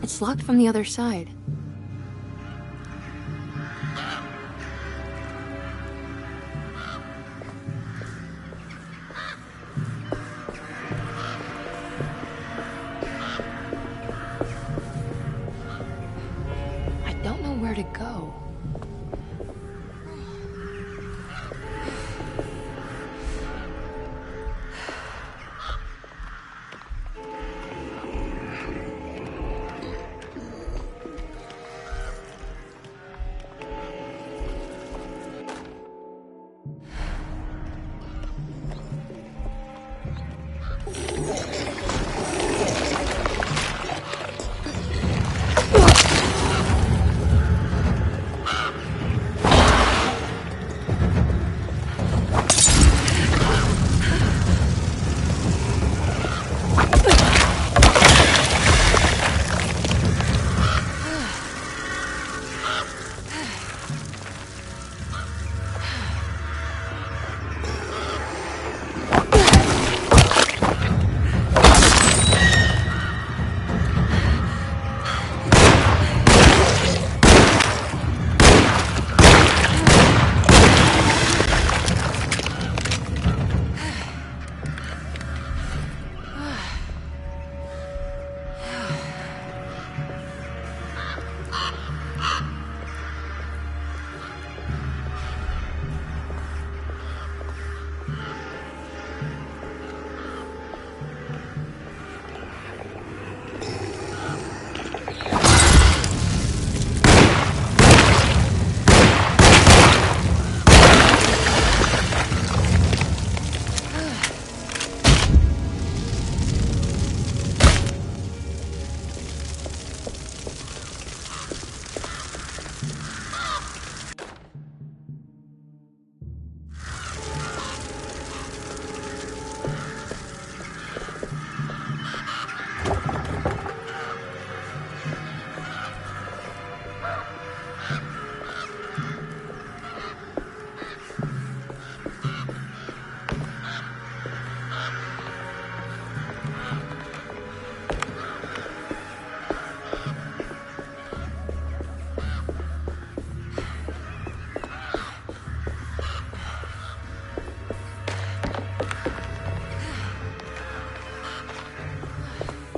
It's locked from the other side. I don't know where to go.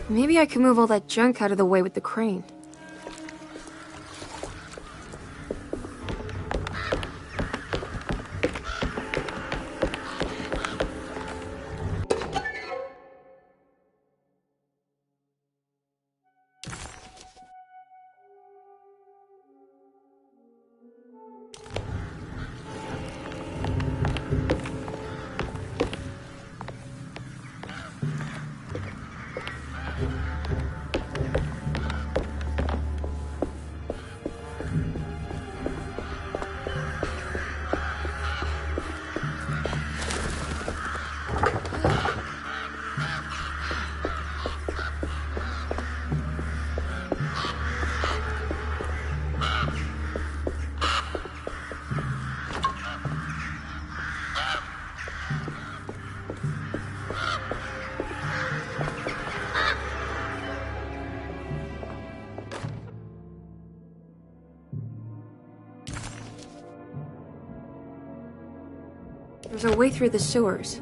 Maybe I can move all that junk out of the way with the crane. There's a way through the sewers.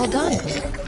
All done.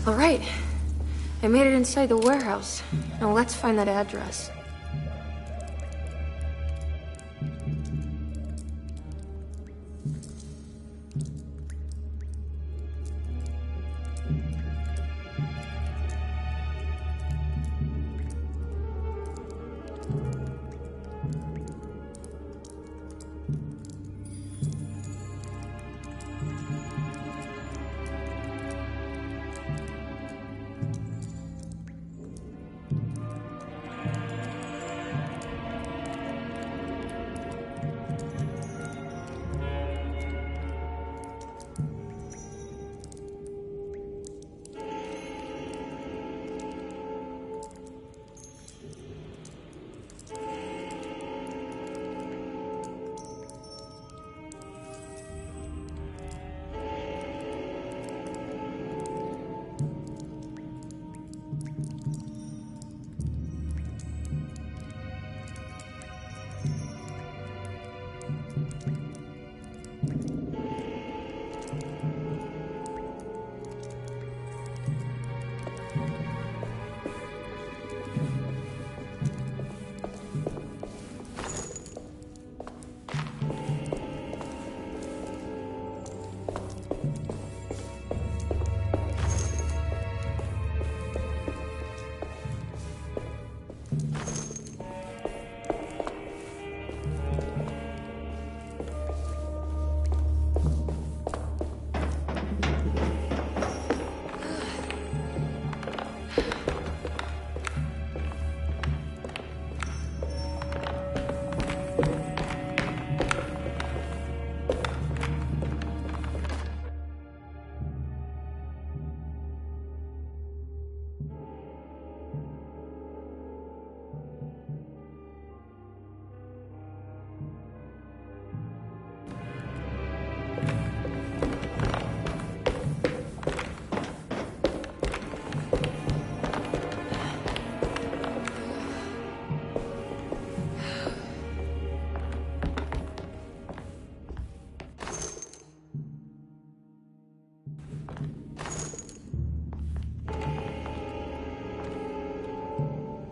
All right. I made it inside the warehouse. Now let's find that address.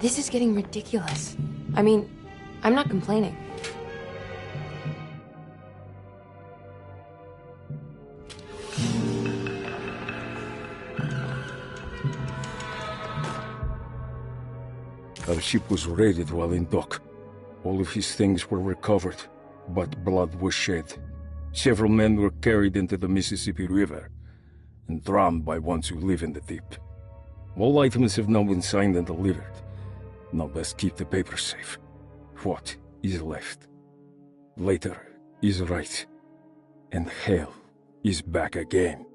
This is getting ridiculous. I mean, I'm not complaining. Our ship was raided while in dock. All of his things were recovered, but blood was shed. Several men were carried into the Mississippi River and drowned by ones who live in the deep. All items have now been signed and delivered. Now best keep the papers safe. What is left? Later is right, and hell is back again.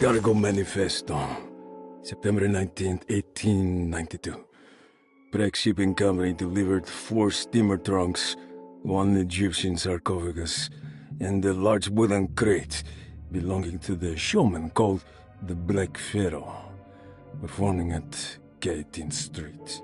Cargo Manifesto, September 19th, 1892. Breck Shipping Company delivered 4 steamer trunks, 1 Egyptian sarcophagus, and a large wooden crate belonging to the showman called the Black Pharaoh, performing at K18th Street.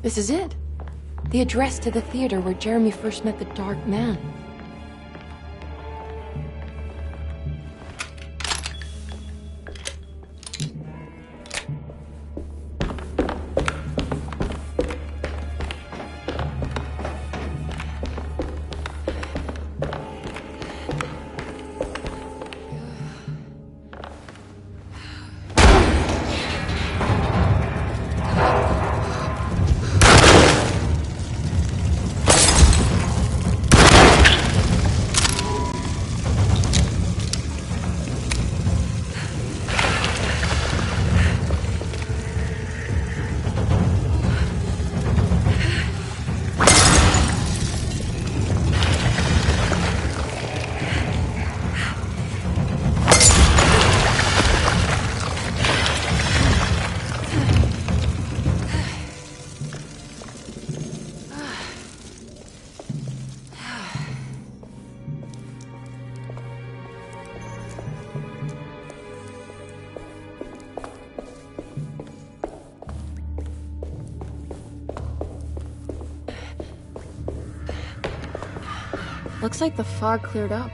This is it. The address to the theater where Jeremy first met the Dark Man. Looks like the fog cleared up.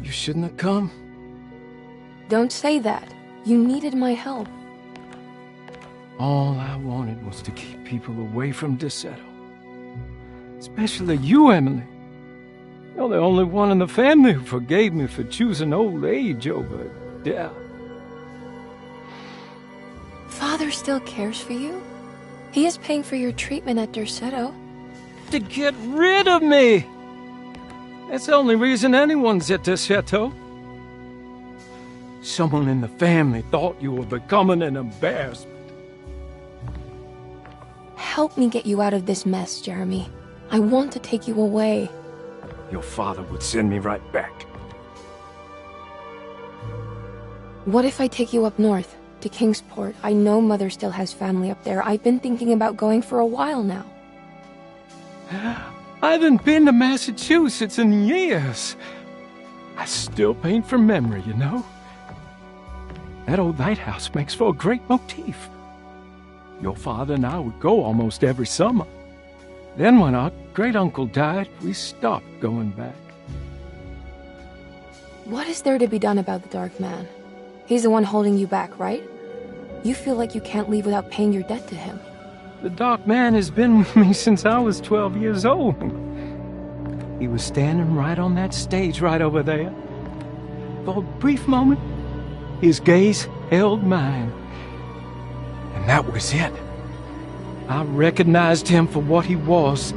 You shouldn't have come. Don't say that. You needed my help. All I wanted was to keep people away from Desetto. Especially you, Emily. You're the only one in the family who forgave me for choosing old age over death. Father still cares for you? He is paying for your treatment at Desetto. To get rid of me! That's the only reason anyone's at Desetto. Someone in the family thought you were becoming an embarrassment. Help me get you out of this mess, Jeremy. I want to take you away. Your father would send me right back. What if I take you up north, to Kingsport? I know Mother still has family up there. I've been thinking about going for a while now. I haven't been to Massachusetts in years. I still paint from memory, you know. That old lighthouse makes for a great motif. Your father and I would go almost every summer. Then when our great-uncle died, we stopped going back. What is there to be done about the Dark Man? He's the one holding you back, right? You feel like you can't leave without paying your debt to him. The Dark Man has been with me since I was 12 years old. He was standing right on that stage right over there. For a brief moment, his gaze held mine. And that was it. I recognized him for what he was.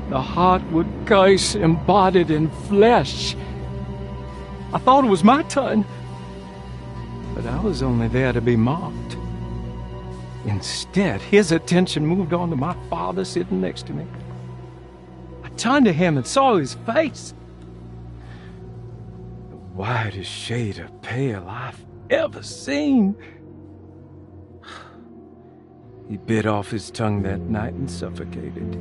The Heartwood curse embodied in flesh. I thought it was my turn. But I was only there to be mocked. Instead, his attention moved on to my father sitting next to me. I turned to him and saw his face. The whitest shade of pale I've ever seen. He bit off his tongue that night and suffocated.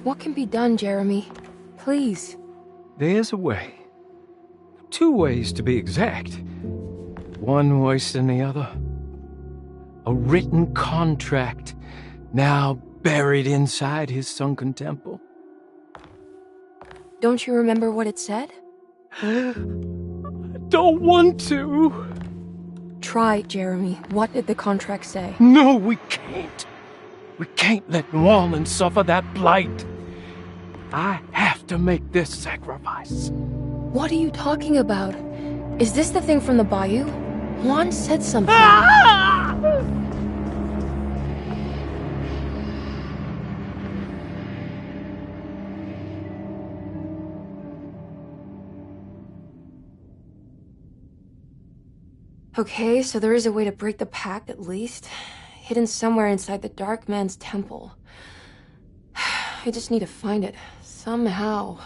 What can be done, Jeremy? Please. There's a way. 2 ways to be exact. One worse than the other. A written contract, now buried inside his sunken temple. Don't you remember what it said? I don't want to. Try, Jeremy. What did the contract say? No, we can't. We can't let New Orleans suffer that blight. I have to make this sacrifice. What are you talking about? Is this the thing from the bayou? Juan said something. Okay, so there is a way to break the pact at least. Hidden somewhere inside the Dark Man's temple. I just need to find it. Somehow.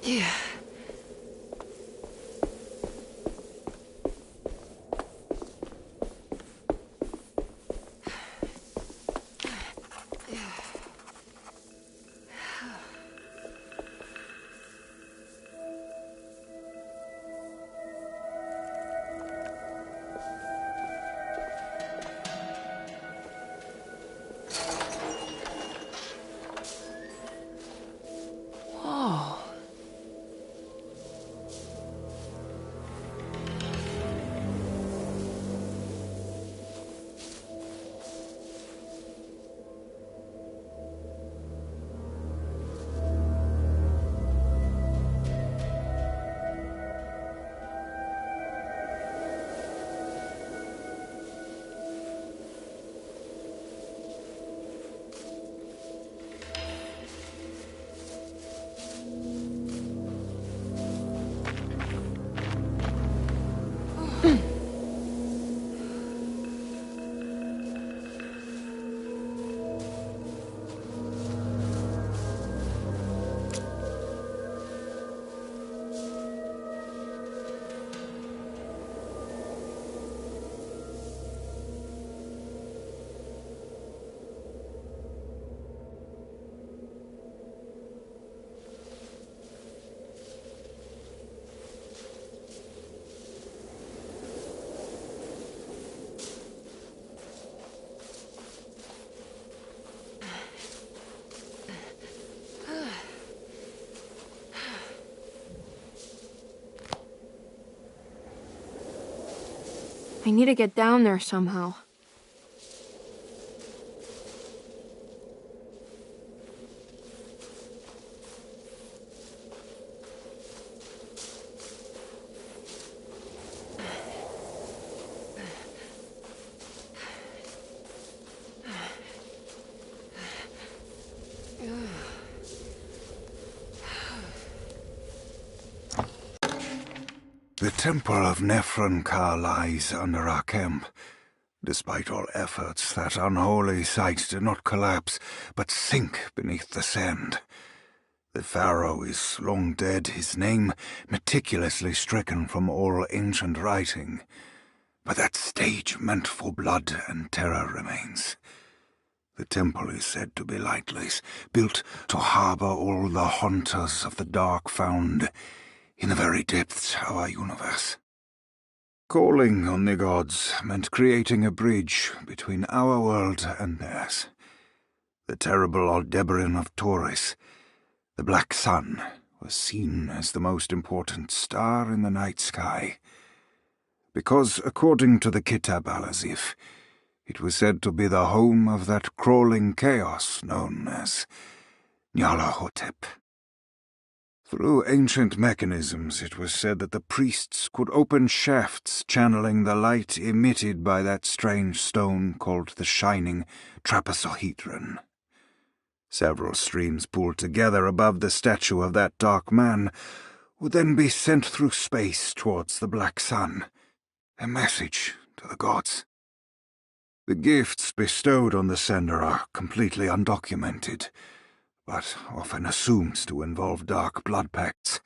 Yeah. Whoa. I need to get down there somehow. The Temple of Nephron-Ka lies under our camp. Despite all efforts, that unholy site did not collapse, but sink beneath the sand. The pharaoh is long dead, his name meticulously stricken from all ancient writing. But that stage meant for blood and terror remains. The temple is said to be lightless, built to harbor all the haunters of the dark found in the very depths of our universe. Calling on the gods meant creating a bridge between our world and theirs. The terrible Aldebaran of Taurus, the Black Sun, was seen as the most important star in the night sky, because, according to the Kitab al-Azif, it was said to be the home of that crawling chaos known as Nyarlathotep. Through ancient mechanisms, it was said that the priests could open shafts channeling the light emitted by that strange stone called the Shining Trapezohedron. Several streams pooled together above the statue of that dark man would then be sent through space towards the Black Sun, a message to the gods. The gifts bestowed on the sender are completely undocumented, but often assumed to involve dark blood pacts,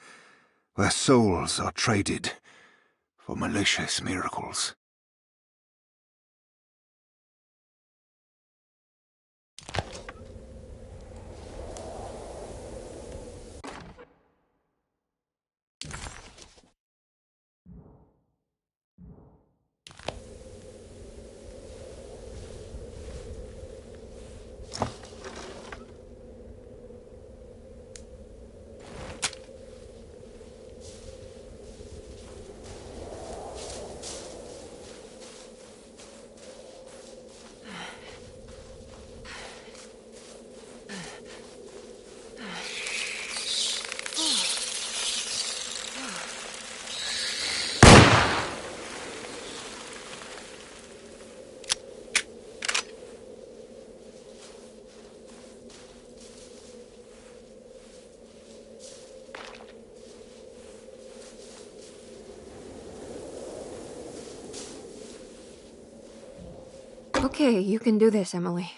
where souls are traded for malicious miracles. Okay, you can do this, Emily.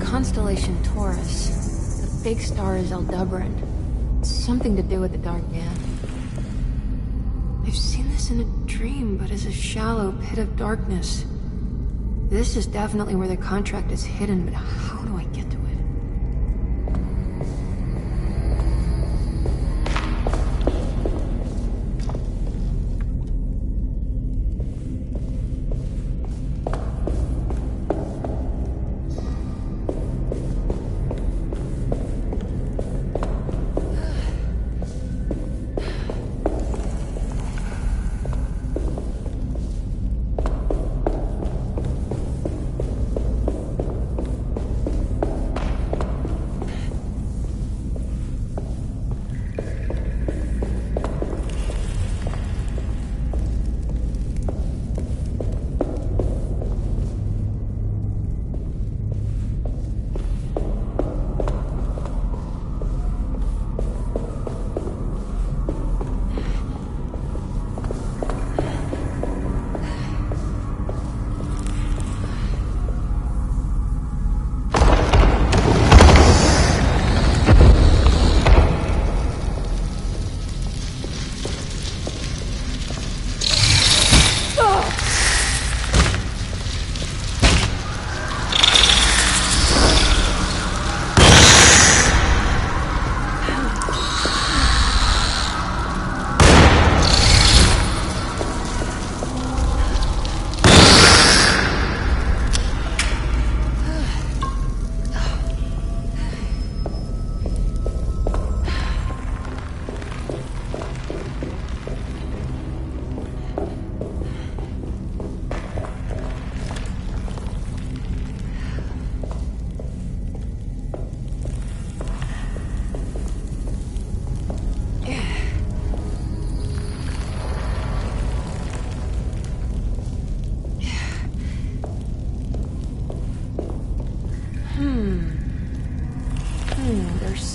Constellation Taurus. The big star is Aldebaran. It's something to do with the Dark Man. I've seen this in a dream, but as a shallow pit of darkness. This is definitely where the contract is hidden, but how do I get to it?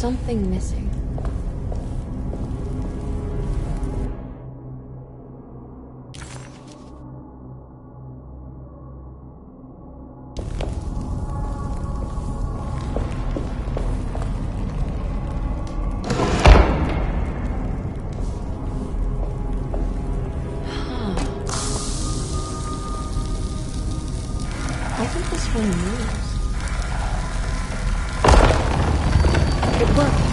something missing. I think this one moves. It worked.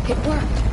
It worked.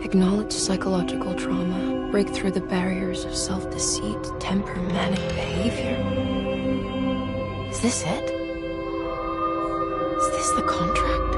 Acknowledge psychological trauma. Break through the barriers of self-deceit, temper, manic behavior. Is this it? Is this the contract?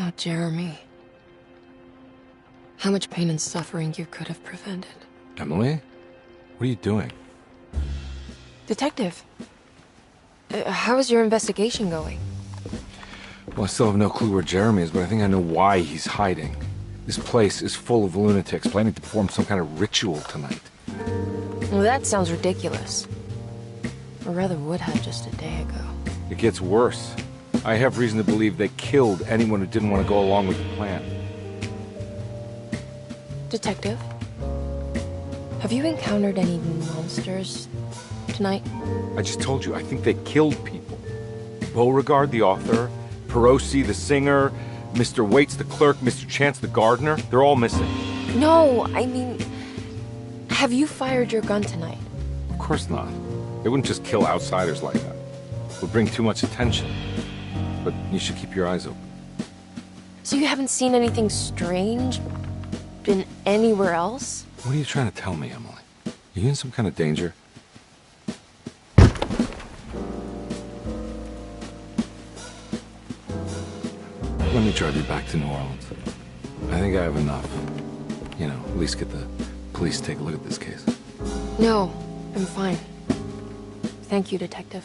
Oh, Jeremy. How much pain and suffering you could have prevented. Emily? What are you doing? Detective, how is your investigation going? Well, I still have no clue where Jeremy is, but I think I know why he's hiding. This place is full of lunatics planning to perform some kind of ritual tonight. Well, that sounds ridiculous. Or rather would have just a day ago. It gets worse. I have reason to believe they killed anyone who didn't want to go along with the plan. Detective, have you encountered any monsters tonight? I just told you, I think they killed people. Beauregard, the author, Perosi, the singer, Mr. Waits, the clerk, Mr. Chance, the gardener, they're all missing. No, I mean, have you fired your gun tonight? Of course not. They wouldn't just kill outsiders like that. It would bring too much attention. But you should keep your eyes open. So you haven't seen anything strange? Been anywhere else? What are you trying to tell me, Emily? Are you in some kind of danger? Let me drive you back to New Orleans. I think I have enough. You know, at least get the police to take a look at this case. No, I'm fine. Thank you, Detective.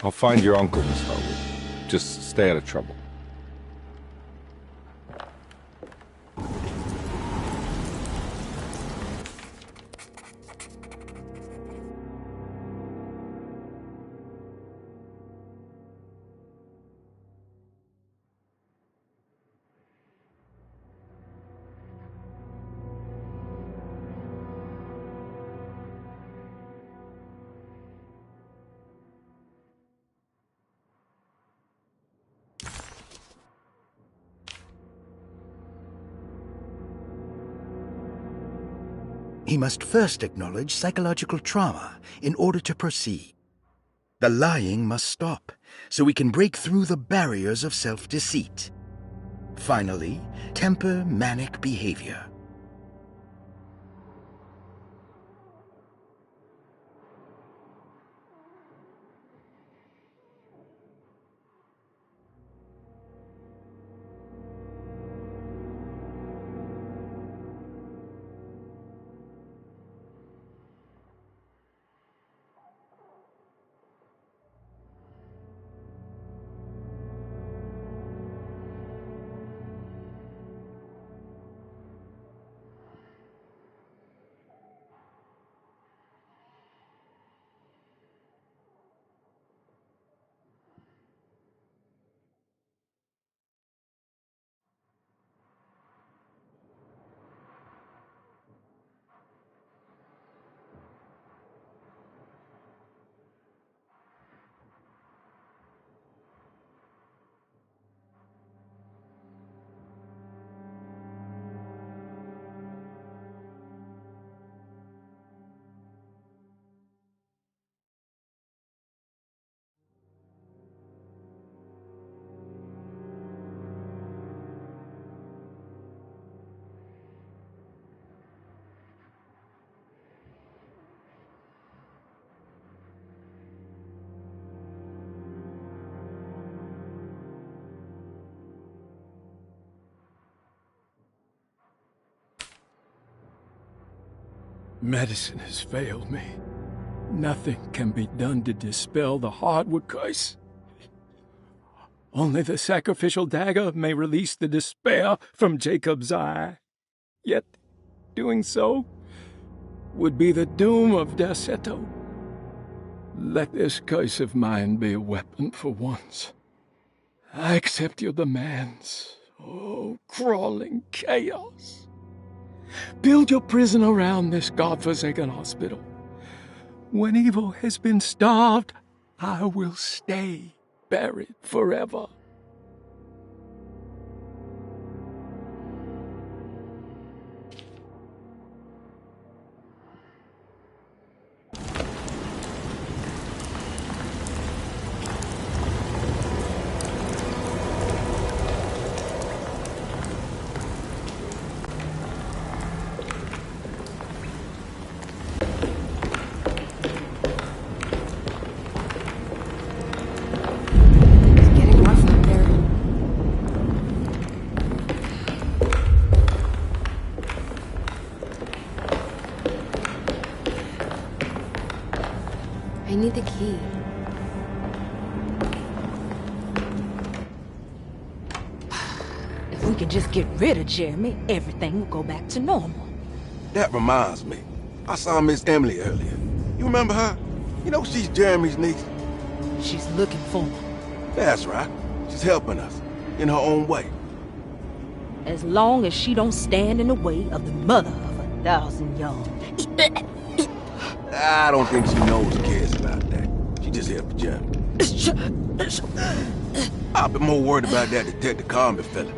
I'll find your uncle, Miss Harwood. Just stay out of trouble. He must first acknowledge psychological trauma in order to proceed. The lying must stop, so we can break through the barriers of self-deceit. Finally, temper manic behavior. Medicine has failed me. Nothing can be done to dispel the hardwood curse. Only the sacrificial dagger may release the despair from Jacob's eye. Yet, doing so would be the doom of Derceto. Let this curse of mine be a weapon for once. I accept your demands. Oh, crawling chaos. Build your prison around this godforsaken hospital. When evil has been starved, I will stay buried forever. It's getting rough out there. I need the key. If we could just get rid of Jeremy, everything will go back to normal. That reminds me. I saw Miss Emily earlier. You remember her? You know she's Jeremy's niece. She's looking for him. That's right. She's helping us. In her own way. As long as she don't stand in the way of the mother of 1,000 young. I don't think she knows or cares about that. She just here for Jeremy. I've been more worried about that Detective Carmen fella.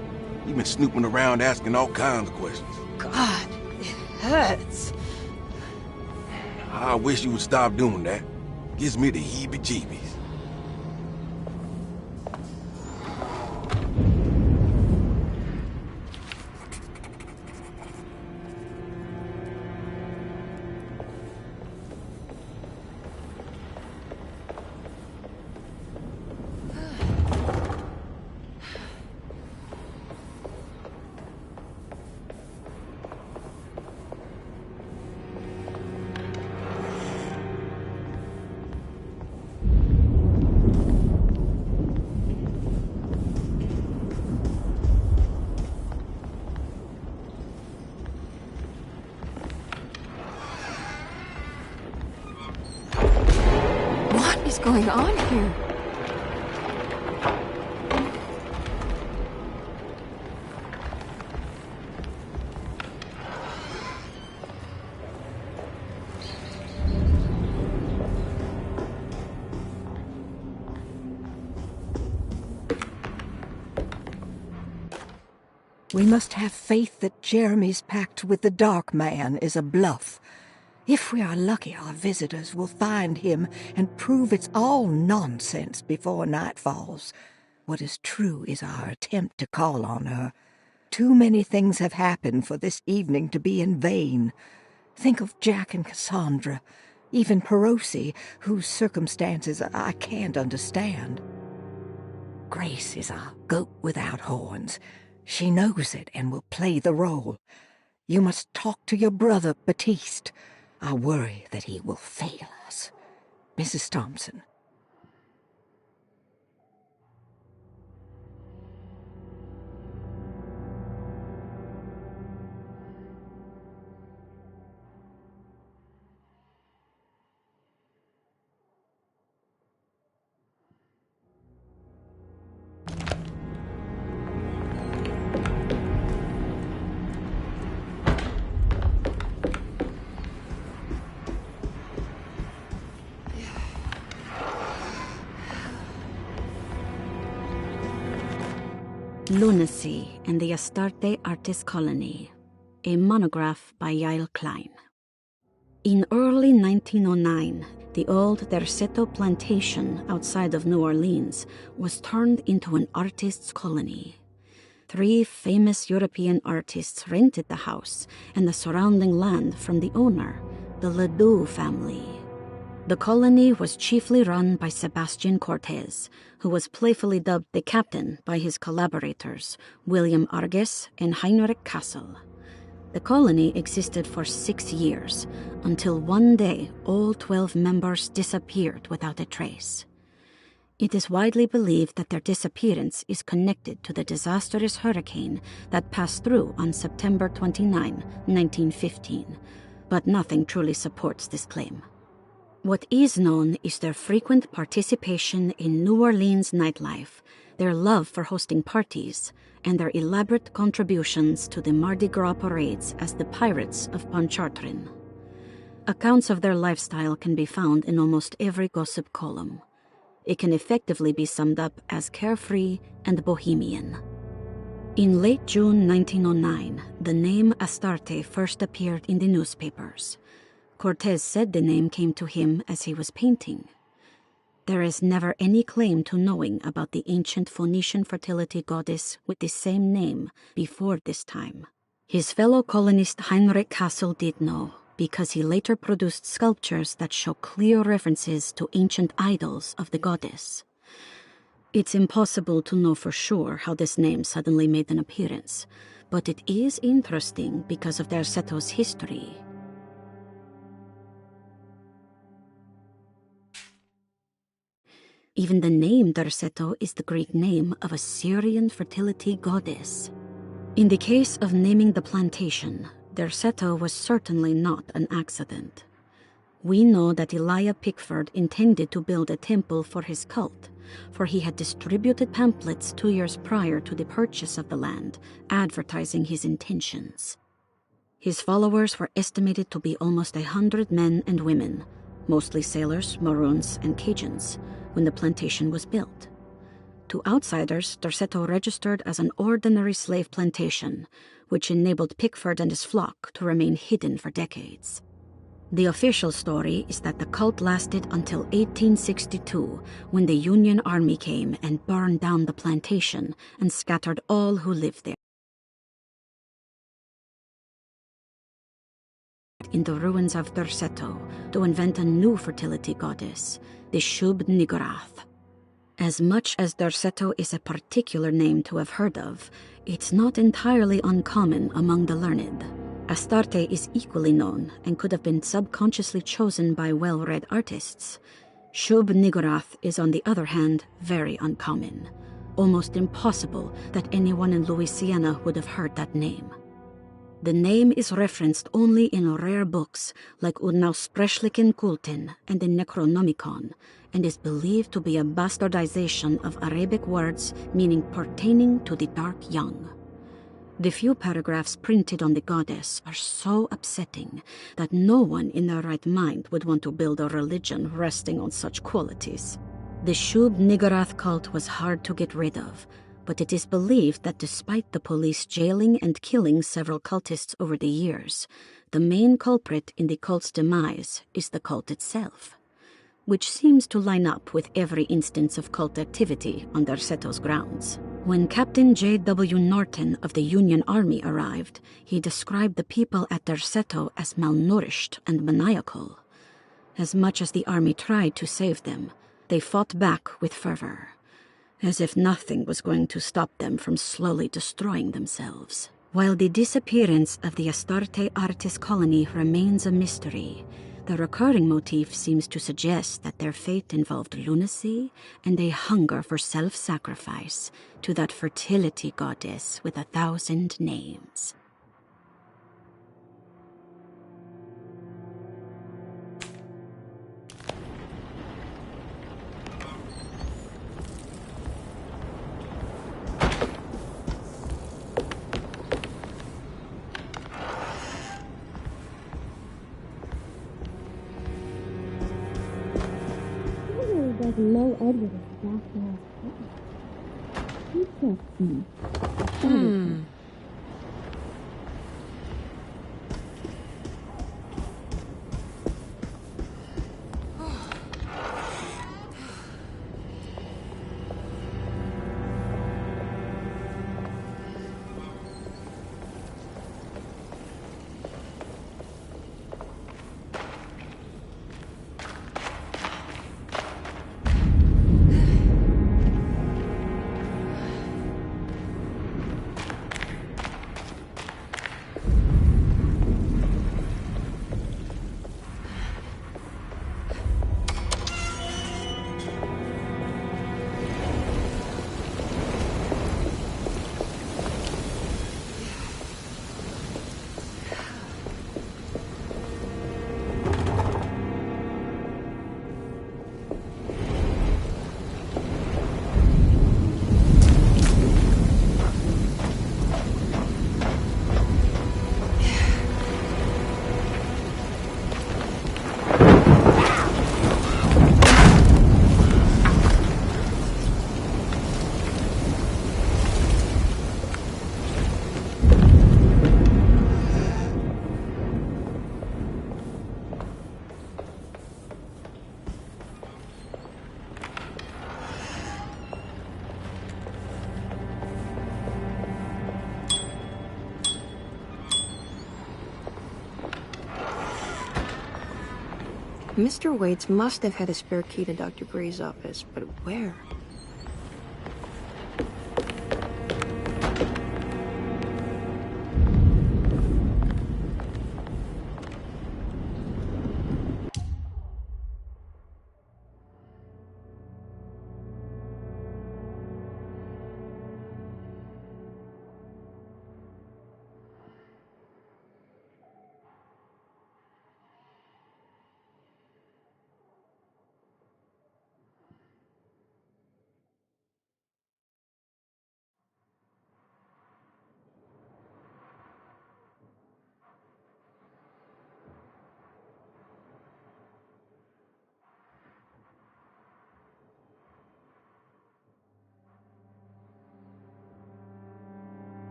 He's been snooping around asking all kinds of questions. God, it hurts. I wish you would stop doing that. Gives me the heebie-jeebies. What is going on here? We must have faith that Jeremy's pact with the Dark Man is a bluff. If we are lucky, our visitors will find him and prove it's all nonsense before night falls. What is true is our attempt to call on her. Too many things have happened for this evening to be in vain. Think of Jack and Cassandra, even Perosi, whose circumstances I can't understand. Grace is our goat without horns. She knows it and will play the role. You must talk to your brother, Baptiste. I worry that he will fail us. Mrs. Thompson. Lunacy and the Astarte Artist Colony, a monograph by Yael Klein. In early 1909, the old Derceto plantation outside of New Orleans was turned into an artists' colony. 3 famous European artists rented the house and the surrounding land from the owner, the Ledoux family. The colony was chiefly run by Sebastian Cortez, who was playfully dubbed the captain by his collaborators, William Arges and Heinrich Kassel. The colony existed for 6 years, until one day all 12 members disappeared without a trace. It is widely believed that their disappearance is connected to the disastrous hurricane that passed through on September 29, 1915, but nothing truly supports this claim. What is known is their frequent participation in New Orleans nightlife, their love for hosting parties, and their elaborate contributions to the Mardi Gras parades as the Pirates of Pontchartrain. Accounts of their lifestyle can be found in almost every gossip column. It can effectively be summed up as carefree and bohemian. In late June 1909, the name Astarte first appeared in the newspapers. Cortez said the name came to him as he was painting. There is never any claim to knowing about the ancient Phoenician fertility goddess with the same name before this time. His fellow colonist Heinrich Kassel did know, because he later produced sculptures that show clear references to ancient idols of the goddess. It's impossible to know for sure how this name suddenly made an appearance, but it is interesting because of Derceto's history. Even the name Derceto is the Greek name of a Syrian fertility goddess. In the case of naming the plantation, Derceto was certainly not an accident. We know that Elijah Pickford intended to build a temple for his cult, for he had distributed pamphlets 2 years prior to the purchase of the land, advertising his intentions. His followers were estimated to be almost 100 men and women, mostly sailors, Maroons, and Cajuns, when the plantation was built. To outsiders, Derceto registered as an ordinary slave plantation, which enabled Pickford and his flock to remain hidden for decades. The official story is that the cult lasted until 1862, when the Union Army came and burned down the plantation and scattered all who lived there in the ruins of Derceto to invent a new fertility goddess, the Shub-Niggurath. As much as Derceto is a particular name to have heard of, it's not entirely uncommon among the learned. Astarte is equally known and could have been subconsciously chosen by well-read artists. Shub-Niggurath is, on the other hand, very uncommon. Almost impossible that anyone in Louisiana would have heard that name. The name is referenced only in rare books like Unaussprechlichen Kulten and the Necronomicon, and is believed to be a bastardization of Arabic words meaning pertaining to the dark young. The few paragraphs printed on the goddess are so upsetting that no one in their right mind would want to build a religion resting on such qualities. The Shub-Niggurath cult was hard to get rid of, but it is believed that despite the police jailing and killing several cultists over the years, the main culprit in the cult's demise is the cult itself, which seems to line up with every instance of cult activity on Derceto's grounds. When Captain J.W. Norton of the Union Army arrived, he described the people at Derceto as malnourished and maniacal. As much as the army tried to save them, they fought back with fervor, as if nothing was going to stop them from slowly destroying themselves. While the disappearance of the Astarte artist colony remains a mystery, the recurring motif seems to suggest that their fate involved lunacy and a hunger for self-sacrifice to that fertility goddess with 1,000 names. Low Edward is back there. He trusts me. Mr. Waits must have had a spare key to Dr. Gray's office, but where?